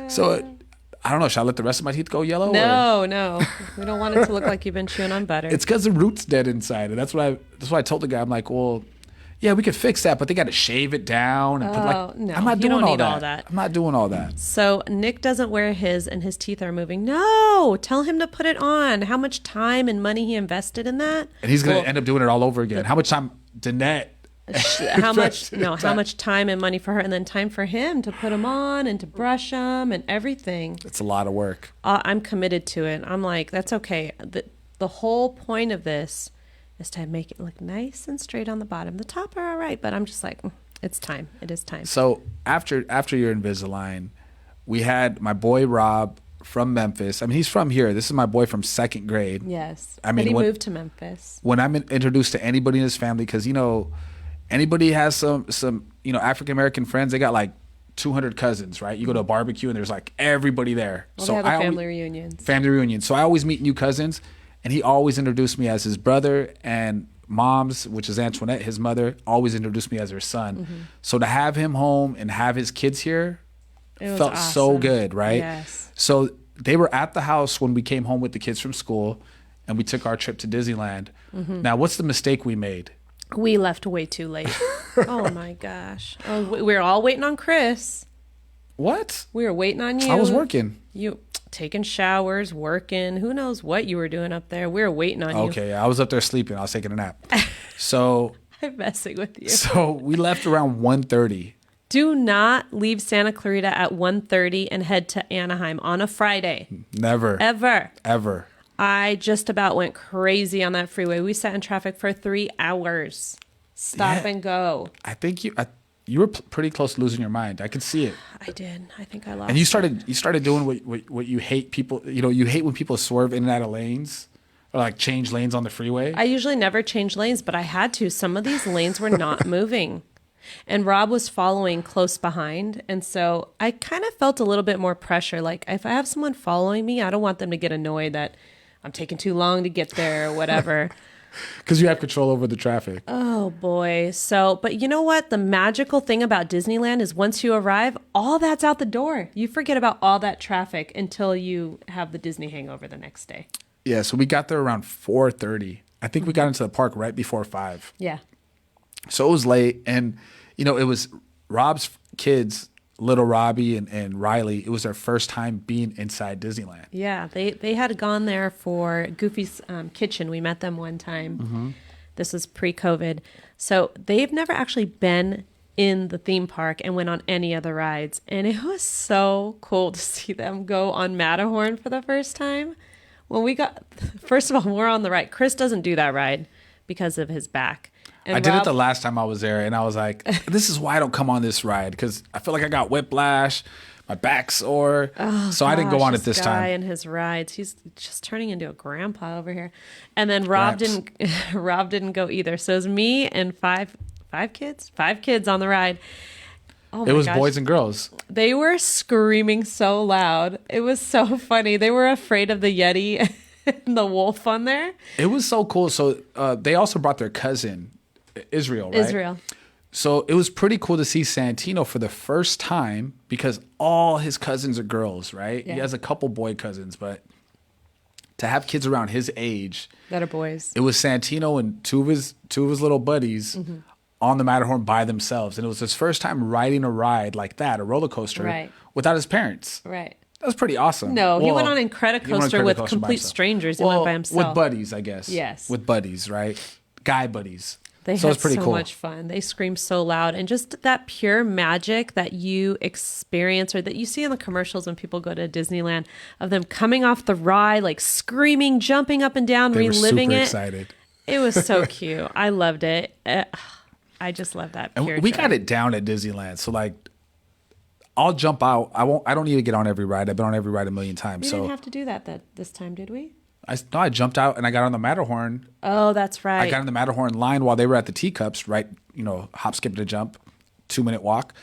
So I don't know. Should I let the rest of my teeth go yellow? No. We don't want it to look like you've been chewing on butter. It's because the root's dead inside, and that's what I told the guy. I'm like, well, yeah, we could fix that, but they got to shave it down and no, I'm not you doing don't all need that. all that. I'm not doing all that. So Nick doesn't wear his and his teeth are moving. No, tell him to put it on. How much time and money he invested in that? And he's going to end up doing it all over again. How much time, Danette? How much time and money for her, and then time for him to put them on and to brush them and everything. It's a lot of work. I'm committed to it. I'm like, that's okay. The whole point of this is to make it look nice and straight on the bottom. The top are all right, but I'm just like, it's time. It is time. So after your Invisalign, we had my boy Rob from Memphis. I mean, he's from here. This is my boy from second grade. Yes. I mean, but he moved to Memphis. When I'm introduced to anybody in his family, because anybody has some African American friends, they got like 200 cousins, right? You go to a barbecue and there's like everybody there. Well, So they have the I family reunions. family reunion. So I always meet new cousins, and he always introduced me as his brother, and mom's, which is Antoinette, his mother, always introduced me as her son. Mm-hmm. So to have him home and have his kids here It was felt so awesome. good, right? Yes. So they were at the house when we came home with the kids from school, and we took our trip to Disneyland. Mm-hmm. Now, what's the mistake we made? We left way too late. Oh my gosh. Oh, we were all waiting on Chris. What? We were waiting on you. I was working. You taking showers, working. Who knows what you were doing up there? We were waiting on you. Okay, I was up there sleeping. I was taking a nap. So I'm messing with you. so we left around 1:30. Do not leave Santa Clarita at 1:30 and head to Anaheim on a Friday. Never. Ever. I just about went crazy on that freeway. We sat in traffic for 3 hours. Stop Yeah. and go. I think you were pretty close to losing your mind. I could see it. I did. I think I lost. And you started doing what you hate people. You hate when people swerve in and out of lanes or like change lanes on the freeway. I usually never change lanes, but I had to. Some of these lanes were not moving. And Rob was following close behind. And so I kind of felt a little bit more pressure. Like if I have someone following me, I don't want them to get annoyed that I'm taking too long to get there or whatever. Because you have control over the traffic. Oh boy. So, but you know what? The magical thing about Disneyland is once you arrive, all that's out the door. You forget about all that traffic until you have the Disney hangover the next day. Yeah, so we got there around 4:30. I think we got into the park right before 5. Yeah. So it was late, and it was Rob's kids, little Robbie and Riley. It was their first time being inside Disneyland. Yeah, they had gone there for Goofy's Kitchen. We met them one time. Mm-hmm. This was pre-COVID. So they've never actually been in the theme park and went on any of the rides. And it was so cool to see them go on Matterhorn for the first time. When we got, first of all, we're on the ride. Chris doesn't do that ride because of his back. And I did it the last time I was there, and I was like, this is why I don't come on this ride, because I feel like I got whiplash, my back's sore. So I didn't go on it this guy time. and his rides, he's just turning into a grandpa over here. And then Rob Gramps. didn't go either. So it was me and five kids on the ride. Oh my It was gosh. boys and girls. They were screaming so loud. It was so funny. They were afraid of the Yeti and the wolf on there. It was so cool. So they also brought their cousin, Israel, right? Israel. So it was pretty cool to see Santino for the first time, because all his cousins are girls, right? Yeah. He has a couple boy cousins, but to have kids around his age, That are boys. it was Santino and two of his little buddies Mm-hmm. on the Matterhorn by themselves. And it was his first time riding a ride like that, a roller coaster, Right. without his parents. Right. That was pretty awesome. No, he Well, went on he went on Incredicoaster with Incredicoaster by complete himself. strangers. He Well, went by himself. with buddies, I guess. Yes. With buddies, right? Guy buddies. They So had it's pretty so cool. much fun. They screamed so loud, and just that pure magic that you experience or that you see in the commercials when people go to Disneyland of them coming off the ride, like screaming, jumping up and down, They were reliving super it. excited. It was so cute. I loved it. I just love that And pure we joy. got it down at Disneyland. So like, I'll jump out. I don't need to get on every ride. I've been on every ride a million times. We So didn't have to do that this time, did we? I jumped out and I got on the Matterhorn. Oh, that's right. I got in the Matterhorn line while they were at the teacups, right? Hop, skip, and a jump, 2-minute walk.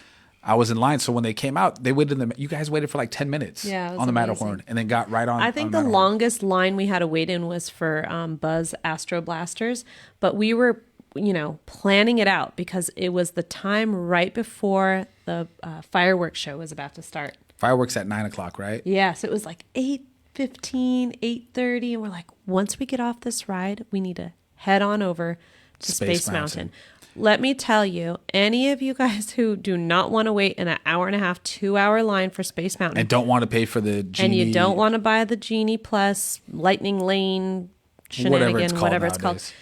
I was in line. So when they came out, they waited you guys waited for like 10 minutes Yeah, it was on the amazing. Matterhorn and then got right on. I think on the Matterhorn. longest line we had to wait in was for Buzz Astro Blasters, but we were, planning it out because it was the time right before the fireworks show was about to start. Fireworks at 9:00, right? Yes, it was like 8:15, 8:30, and we're like, once we get off this ride, we need to head on over to Space Space Mountain. Mountain. Let me tell you, any of you guys who do not want to wait in an hour and a half, 2-hour line for Space Mountain, And don't want to pay for the Genie. and you don't want to buy the Genie Plus Lightning Lane shenanigan, whatever it's called, nowadays.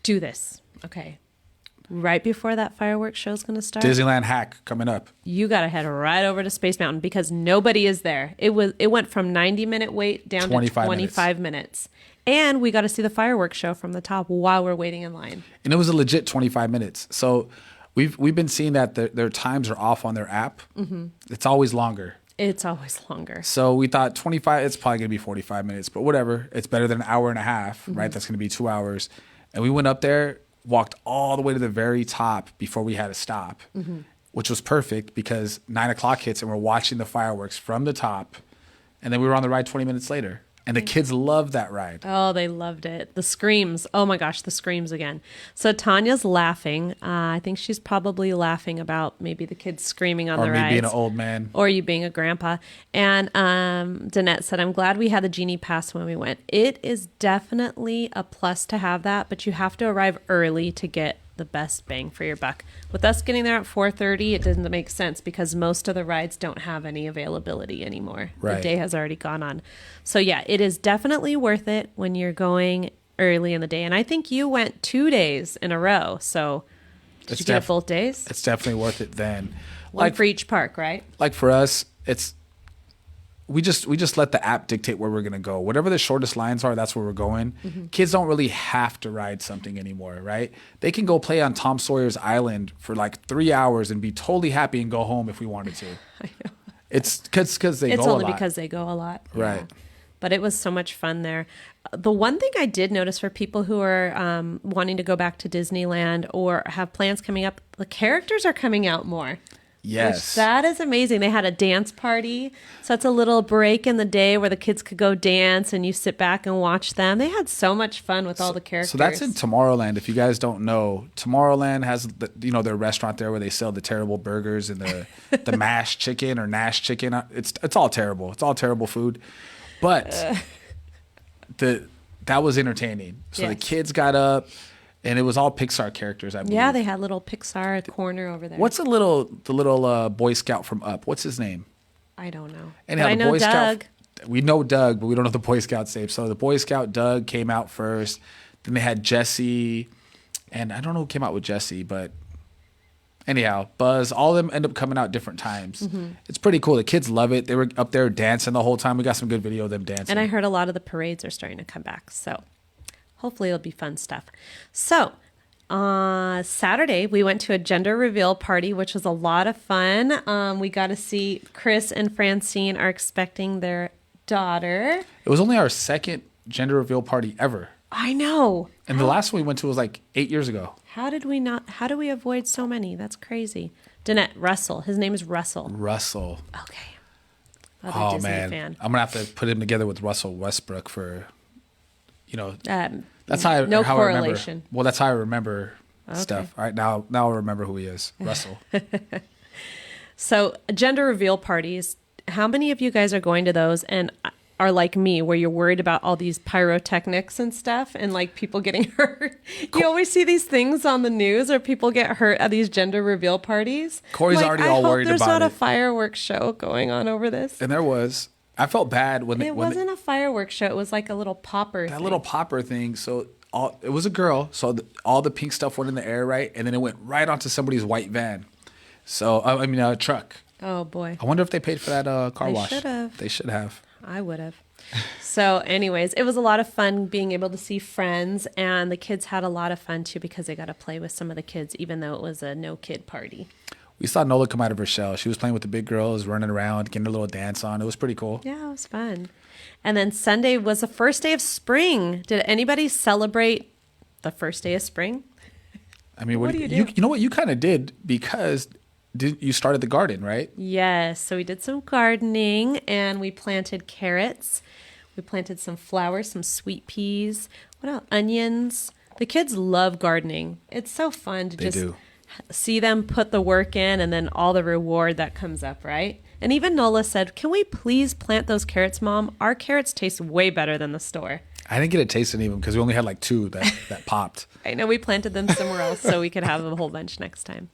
do this. Okay. Right before that fireworks show is going to start, Disneyland hack coming up. you got to head right over to Space Mountain because nobody is there. It went from 90-minute wait down to 25 minutes. And we got to see the fireworks show from the top while we're waiting in line. And it was a legit 25 minutes. So we've been seeing that their times are off on their app. Mm-hmm. It's always longer. It's always longer. So we thought 25, it's probably going to be 45 minutes, but whatever. It's better than an hour and a half, right? That's going to be 2 hours. And we went up there, walked all the way to the very top before we had to stop. which was perfect because 9 o'clock hits and we're watching the fireworks from the top. And then we were on the ride 20 minutes later. And the kids loved that ride. Oh, they loved it. The screams. Oh my gosh, the screams again. So Tanya's laughing. I think she's probably laughing about maybe the kids screaming on the rides. Or me being an old man. Or you being a grandpa. And Danette said, I'm glad we had the Genie Pass when we went. It is definitely a plus to have that, but you have to arrive early to get the best bang for your buck. With us getting there at 4:30, it doesn't make sense because most of the rides don't have any availability anymore. Right. The day has already gone on. So yeah, it is definitely worth it when you're going early in the day. And I think you went 2 days in a row. So did you get both days? It's definitely worth it then. One for each park, right? Like for us, we just let the app dictate where we're going to go. Whatever the shortest lines are, that's where we're going. Mm-hmm. Kids don't really have to ride something anymore, right? They can go play on Tom Sawyer's Island for like 3 hours and be totally happy and go home if we wanted to. I know. It's because they go a lot. It's only because they go a lot. Right. Yeah. But it was so much fun there. The one thing I did notice for people who are wanting to go back to Disneyland or have plans coming up, the characters are coming out more. Yes. Which, that is amazing. They had a dance party. So it's a little break in the day where the kids could go dance and you sit back and watch them. They had so much fun with all the characters. So that's in Tomorrowland. If you guys don't know, Tomorrowland has their restaurant there where they sell the terrible burgers and the mashed chicken or Nash chicken. It's all terrible. It's all terrible food. But that was entertaining. So the kids got up. And it was all Pixar characters, I believe. Yeah, they had little Pixar corner over there. What's the little Boy Scout from Up? What's his name? I don't know. Anyhow, I know Doug. We know Doug, but we don't know the Boy Scout's name. So the Boy Scout Doug came out first. Then they had Jesse, and I don't know who came out with Jesse, but anyhow, Buzz. All of them end up coming out different times. Mm-hmm. It's pretty cool. The kids love it. They were up there dancing the whole time. We got some good video of them dancing. And I heard a lot of the parades are starting to come back. So hopefully it'll be fun stuff. So Saturday, we went to a gender reveal party, which was a lot of fun. We got to see Chris and Francine are expecting their daughter. It was only our second gender reveal party ever. I know. And the last one we went to was like 8 years ago. How do we avoid so many? That's crazy. Danette, Russell. His name is Russell. Russell. Okay. Other Disney man. Fan. I'm going to have to put him together with Russell Westbrook for, that's no how correlation. I remember. Well, that's how I remember stuff. All right, now I'll remember who he is. Russell. So gender reveal parties. How many of you guys are going to those and are like me, where you're worried about all these pyrotechnics and stuff and like people getting hurt? You always see these things on the news or people get hurt at these gender reveal parties. Corey's already all worried about it. There's not a fireworks show going on over this. And there was. I felt bad when it wasn't a fireworks show. It was like a little popper. That little popper thing. So it was a girl. So all the pink stuff went in the air, right? And then it went right onto somebody's white van. So a truck. Oh boy! I wonder if they paid for that car wash. They should have. They should have. I would have. So anyways, it was a lot of fun being able to see friends, and the kids had a lot of fun too because they got to play with some of the kids, even though it was a no kid party. We saw Nola come out of her shell. She was playing with the big girls, running around, getting a little dance on. It was pretty cool. Yeah, it was fun. And then Sunday was the first day of spring. Did anybody celebrate the first day of spring? I mean, what do you do? You know what? You kind of did because you started the garden, right? Yes. So we did some gardening and we planted carrots. We planted some flowers, some sweet peas. What else? Onions. The kids love gardening. It's so fun to see them put the work in and then all the reward that comes up, right? And even Nola said, "Can we please plant those carrots, Mom? Our carrots taste way better than the store." I didn't get a taste of any of them because we only had like 2 that popped. I know we planted them somewhere else so we could have a whole bunch next time.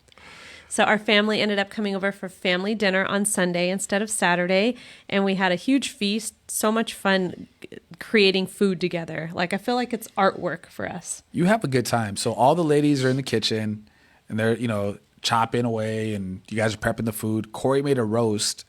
So our family ended up coming over for family dinner on Sunday instead of Saturday. And we had a huge feast. So much fun creating food together. Like, I feel like it's artwork for us. You have a good time. So all the ladies are in the kitchen and they're, chopping away and you guys are prepping the food. Corey made a roast,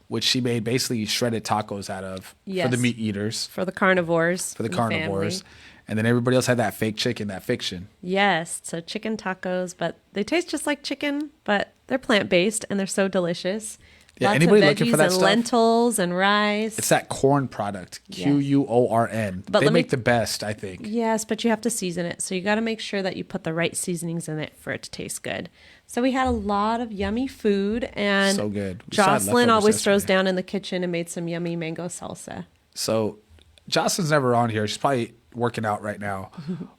which she made basically shredded tacos out of for the meat eaters. For the carnivores. For the carnivores. Family. And then everybody else had that fake chicken, that fiction. Yes. So chicken tacos, but they taste just like chicken, but they're plant-based and they're so delicious. Yeah, lots anybody of looking for that and stuff? lentils and rice. It's that corn product, Quorn. But they make the best, I think. Yes, but you have to season it. So you got to make sure that you put the right seasonings in it for it to taste good. So we had a lot of yummy food, and So good. We still had Jocelyn leftovers always throws yesterday. down in the kitchen and made some yummy mango salsa. So Jocelyn's never on here. She's probably working out right now.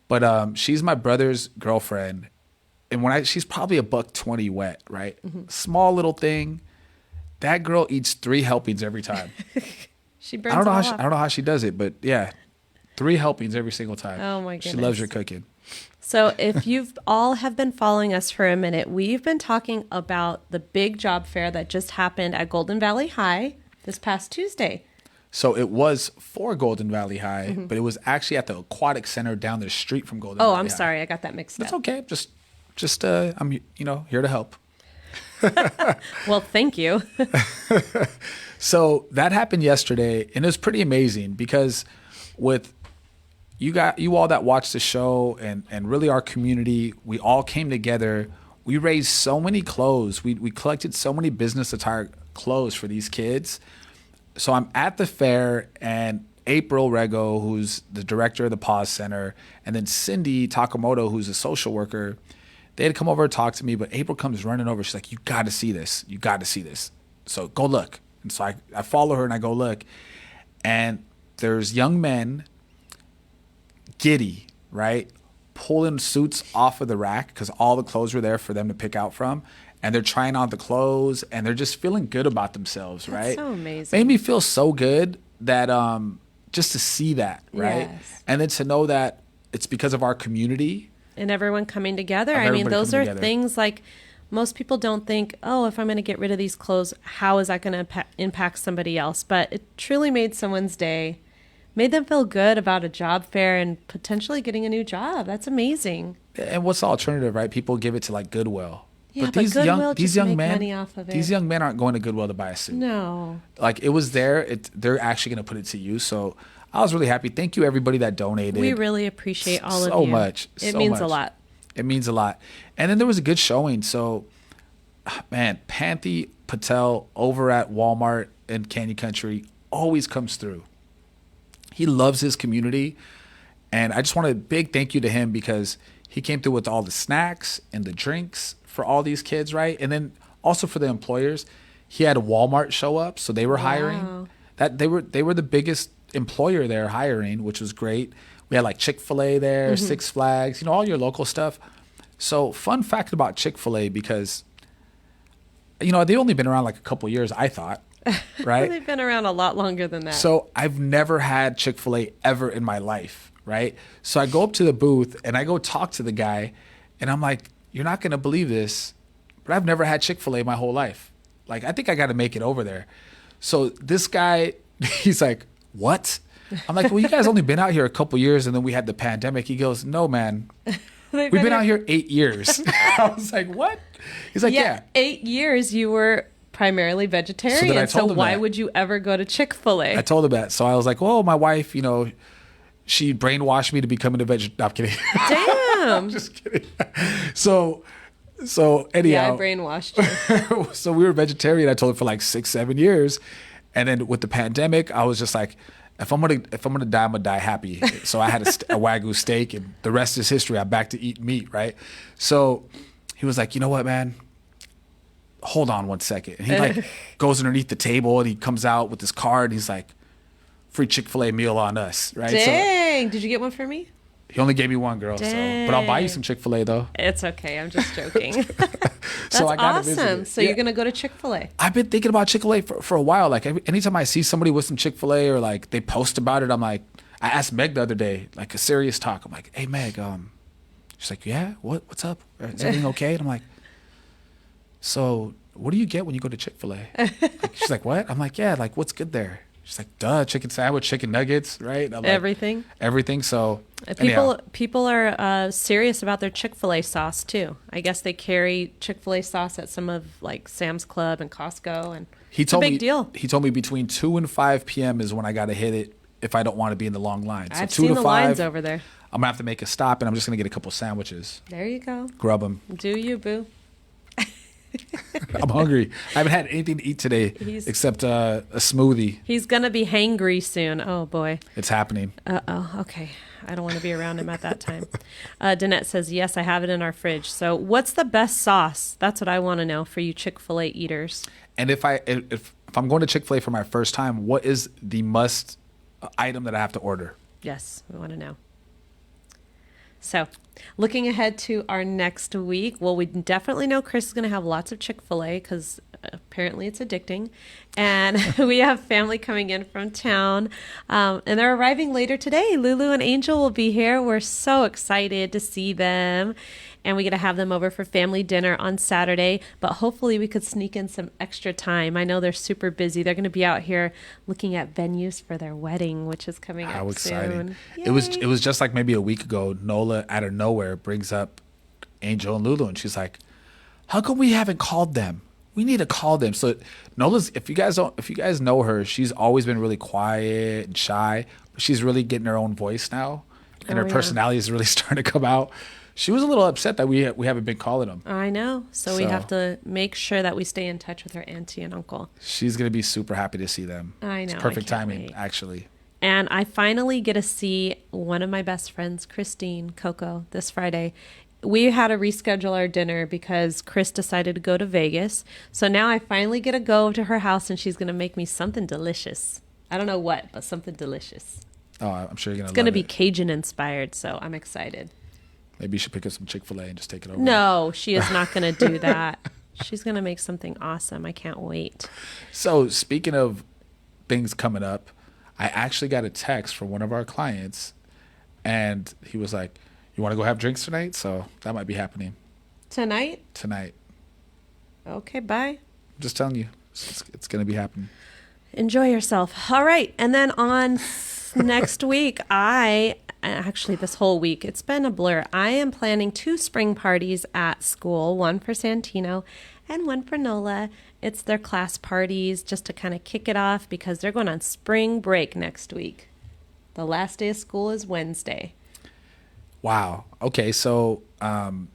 But she's my brother's girlfriend. And she's probably $120 wet, right? Small little thing. That girl eats 3 helpings every time. She burns I don't know it how all she, up. I don't know how she does it, but yeah, 3 helpings every single time. Oh my She goodness. loves your cooking. So if you've all have been following us for a minute, we've been talking about the big job fair that just happened at Golden Valley High this past Tuesday. So it was for Golden Valley High, but it was actually at the Aquatic Center down the street from Golden Oh, Valley I'm High. sorry. I got that mixed That's up. okay. Just I'm here to help. Well, thank you. So that happened yesterday, and it was pretty amazing because with you all that watched the show and really our community, we all came together. We raised so many clothes. We collected so many business attire clothes for these kids. So I'm at the fair, and April Rego, who's the director of the Pause Center, and then Cindy Takamoto, who's a social worker, they had to come over and talk to me, but April comes running over. She's like, you got to see this. You got to see this. So go look. And so I follow her and I go look. And there's young men, giddy, right? Pulling suits off of the rack because all the clothes were there for them to pick out from. And they're trying on the clothes and they're just feeling good about themselves, right? so amazing. Made me feel so good that just to see that, right? Yes. And then to know that it's because of our community. And everyone coming together. Of I mean, everybody those coming are together. things like most people don't think, oh, if I'm going to get rid of these clothes, how is that going to impact somebody else? But it truly made someone's day, made them feel good about a job fair and potentially getting a new job. That's amazing. And what's the alternative, right? People give it to like Goodwill. Yeah, but Goodwill just make money off of it. These young men aren't going to Goodwill to buy a suit. No. Like it was there. They're actually going to put it to use. So I was really happy. Thank you everybody that donated. We really appreciate all of you. So much. It so means a much. lot. It means a lot. And then there was a good showing. So, man, Panthy Patel over at Walmart in Canyon Country always comes through. He loves his community. And I just want a big thank you to him because he came through with all the snacks and the drinks for all these kids, right? And then also for the employers, he had Walmart show up. So they were hiring. That they were the biggest employer there hiring, which was great. We had like Chick-fil-A there, Six Flags, all your local stuff. So fun fact about Chick-fil-A because, they've only been around like a couple years, I thought, right? They've been around a lot longer than that. So I've never had Chick-fil-A ever in my life, right? So I go up to the booth and I go talk to the guy and I'm like, you're not going to believe this, but I've never had Chick-fil-A my whole life. Like, I think I got to make it over there. So this guy, he's like, what? I'm like, well, you guys only been out here a couple years and then we had the pandemic. He goes, no, man. We've been out here 8 years. I was like, what? He's like, yeah. 8 years you were primarily vegetarian. So why would you ever go to Chick-fil-A? I told him that. So I was like, well, my wife, she brainwashed me to becoming a vegetarian. No, I'm kidding. Damn. I'm just kidding. So anyhow. Yeah, I brainwashed you. So we were vegetarian, I told her, for like 6-7 years. And then with the pandemic, I was just like, if I'm gonna die, I'm gonna die happy. So I had a Wagyu steak, and the rest is history. I'm back to eating meat, right? So he was like, you know what, man? Hold on one second. And he like goes underneath the table and he comes out with his card. And he's like, free Chick-fil-A meal on us, right? Dang! Did you get one for me? He only gave me one, girl. Dang. So, but I'll buy you some Chick-fil-A though. It's okay. I'm just joking. That's So I gotta visit awesome. it. So Yeah. you're gonna go to Chick-fil-A? I've been thinking about Chick-fil-A for a while. Like anytime I see somebody with some Chick-fil-A or like they post about it, I'm like, I asked Meg the other day, like a serious talk. I'm like, hey Meg, she's like, yeah, what's up? Is everything okay? And I'm like, so what do you get when you go to Chick-fil-A? She's like, what? I'm like, yeah, like what's good there? She's like, duh, chicken sandwich, chicken nuggets, right? I'm like, everything. So People are serious about their Chick-fil-A sauce too. I guess they carry Chick-fil-A sauce at some of like Sam's Club and Costco, and it's a big deal. He told me between 2 and 5 p.m. is when I got to hit it if I don't want to be in the long line. So I've 2 seen to the 5, lines over there. I'm gonna have to make a stop, and I'm just gonna get a couple sandwiches. There you go. Grub them. Do you, boo? I'm hungry. I haven't had anything to eat today except a smoothie. He's gonna be hangry soon. Oh boy. It's happening. Okay. I don't want to be around him at that time. Danette says, yes, I have it in our fridge. So what's the best sauce? That's what I want to know for you Chick-fil-A eaters. And if I'm going to Chick-fil-A for my first time, what is the must item that I have to order? Yes, we want to know. So looking ahead to our next week, well, we definitely know Chris is going to have lots of Chick-fil-A because apparently it's addicting. And we have family coming in from town, and they're arriving later today. Lulu and Angel will be here. We're so excited to see them. And we get to have them over for family dinner on Saturday. But hopefully we could sneak in some extra time. I know they're super busy. They're going to be out here looking at venues for their wedding, which is coming up soon. How exciting. It was just like maybe a week ago, Nola out of nowhere brings up Angel and Lulu. And she's like, how come we haven't called them? We need to call them. So Nola's, if you guys know her, she's always been really quiet and shy. But she's really getting her own voice now. And her personality is really starting to come out. She was a little upset that we haven't been calling them. I know. So we have to make sure that we stay in touch with her auntie and uncle. She's going to be super happy to see them. I know. It's perfect timing, actually. And I finally get to see one of my best friends, Christine Coco, this Friday. We had to reschedule our dinner because Chris decided to go to Vegas. So now I finally get to go to her house and she's going to make me something delicious. I don't know what, but something delicious. Oh, I'm sure you're going to love it. It's going to be Cajun inspired, so I'm excited. Maybe you should pick up some Chick-fil-A and just take it over. No, she is not going to do that. She's going to make something awesome. I can't wait. So speaking of things coming up, I actually got a text from one of our clients, and he was like, you want to go have drinks tonight? So that might be happening. Tonight? Tonight. Okay, bye. I'm just telling you, it's going to be happening. Enjoy yourself. All right. And then on next week, actually this whole week, it's been a blur. I am planning 2 spring parties at school, one for Santino and one for Nola. It's their class parties just to kind of kick it off because they're going on spring break next week. The last day of school is Wednesday. Wow. Okay. So we're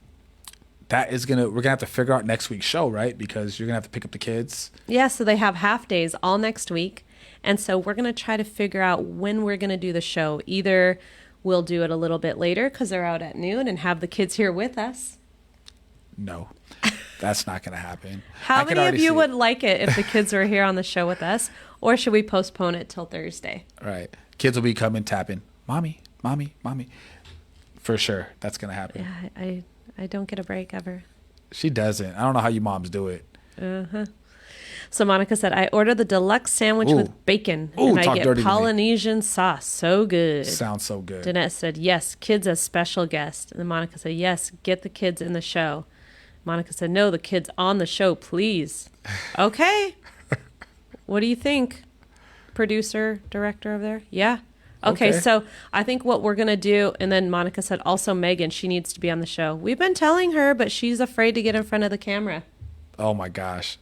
gonna have to figure out next week's show, right? Because you're gonna have to pick up the kids. Yeah. So they have half days all next week. And so we're going to try to figure out when we're going to do the show. Either we'll do it a little bit later because they're out at noon and have the kids here with us. No, that's not going to happen. How many of you would like it if the kids were here on the show with us? Or should we postpone it till Thursday? Right. Kids will be coming tapping, mommy, mommy, mommy. For sure. That's going to happen. Yeah, I don't get a break ever. She doesn't. I don't know how you moms do it. Uh-huh. So Monica said, I ordered the deluxe sandwich with bacon, and I get Polynesian sauce. So good. Sounds so good. Danette said, yes, kids as special guests. And then Monica said, yes, get the kids in the show. Monica said, no, the kids on the show, please. Okay. What do you think, producer, director over there? Yeah. Okay, so I think what we're going to do, and then Monica said, also Megan, she needs to be on the show. We've been telling her, but she's afraid to get in front of the camera. Oh my gosh.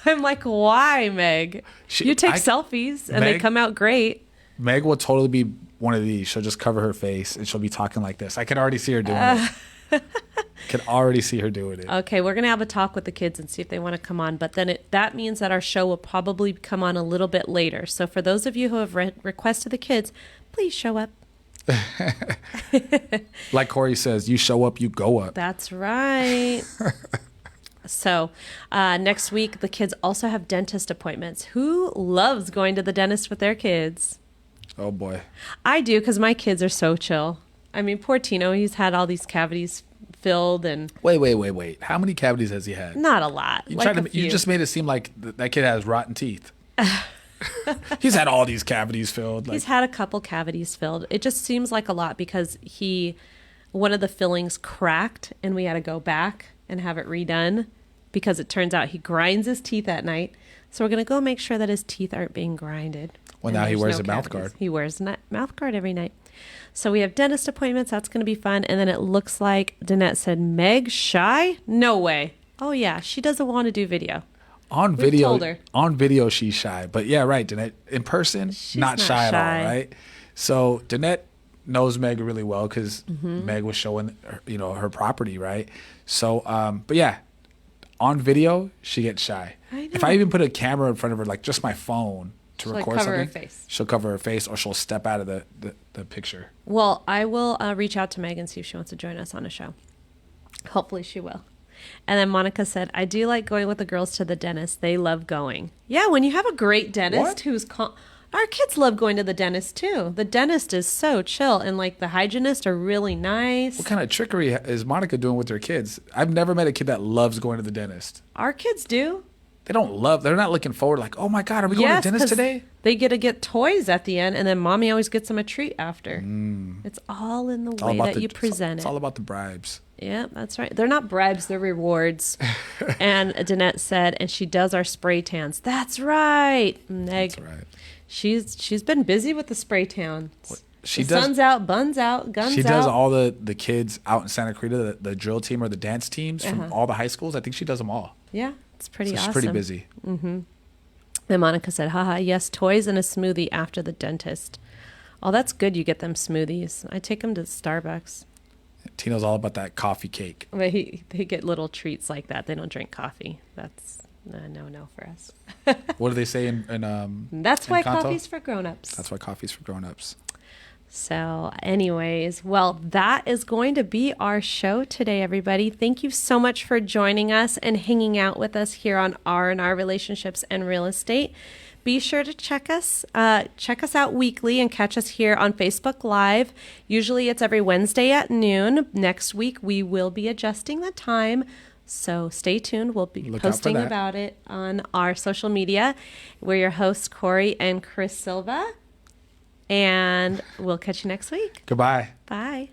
I'm like, why, Meg? You take selfies and they come out great. Meg will totally be one of these. She'll just cover her face and she'll be talking like this. I can already see her doing it. Can already see her doing it. Okay, we're going to have a talk with the kids and see if they want to come on. But then that means that our show will probably come on a little bit later. So for those of you who have requested the kids, please show up. Like Corey says, you show up, you go up. That's right. So next week, the kids also have dentist appointments. Who loves going to the dentist with their kids? Oh, boy. I do, because my kids are so chill. I mean, poor Tino, he's had all these cavities filled and... Wait. How many cavities has he had? Not a lot. You just made it seem like that kid has rotten teeth. He's had all these cavities filled. He's had a couple cavities filled. It just seems like a lot because one of the fillings cracked and we had to go back and have it redone because it turns out he grinds his teeth at night. So we're going to go make sure that his teeth aren't being grinded. Well, now he wears a mouth guard. He wears a mouth guard every night. So we have dentist appointments. That's going to be fun. And then it looks like Danette said, Meg shy? No way. Oh, yeah. She doesn't want to do video. On video, she's shy. But yeah, right, Danette. In person, she's not shy at all, right? So Danette knows Meg really well because Meg was showing her property, right? So, but yeah, on video, she gets shy. I know. If I even put a camera in front of her, like just my phone, She'll, record cover something. her face. She'll cover her face, or she'll step out of the picture. Well, I will reach out to Meg and see if she wants to join us on a show. Hopefully she will. And then Monica said, I do like going with the girls to the dentist. They love going. Yeah, when you have a great dentist who's... Our kids love going to the dentist, too. The dentist is so chill, and, like, the hygienists are really nice. What kind of trickery is Monica doing with her kids? I've never met a kid that loves going to the dentist. Our kids do. They're not looking forward like, oh, my God, are we going to the dentist today? They get to get toys at the end, and then Mommy always gets them a treat after. It's all in the way that you present it. It's all about the bribes. Yeah, that's right. They're not bribes, they're rewards. And Danette said, and she does our spray tans. That's right. Meg. That's right. She's been busy with the spray tan. Sun's out, buns out, guns out. She does all the kids out in Santa Clarita, the drill team or the dance teams from all the high schools. I think she does them all. Yeah, it's pretty awesome. She's pretty busy. Mm-hmm. And Monica said, haha, yes, toys and a smoothie after the dentist. Oh, that's good you get them smoothies. I take them to Starbucks. Tino's all about that coffee cake. But they get little treats like that. They don't drink coffee. That's no for us. What do they say in That's why Kanto? coffee's for grown-ups. That's why coffee's for grown-ups. So anyways, well, that is going to be our show today, everybody. Thank you so much for joining us and hanging out with us here on R&R Relationships and Real Estate. Be sure to check us out weekly and catch us here on Facebook Live. Usually it's every Wednesday at noon. Next week we will be adjusting the time. So stay tuned. We'll be posting about it on our social media. We're your hosts, Corey and Chris Silva. And we'll catch you next week. Goodbye. Bye.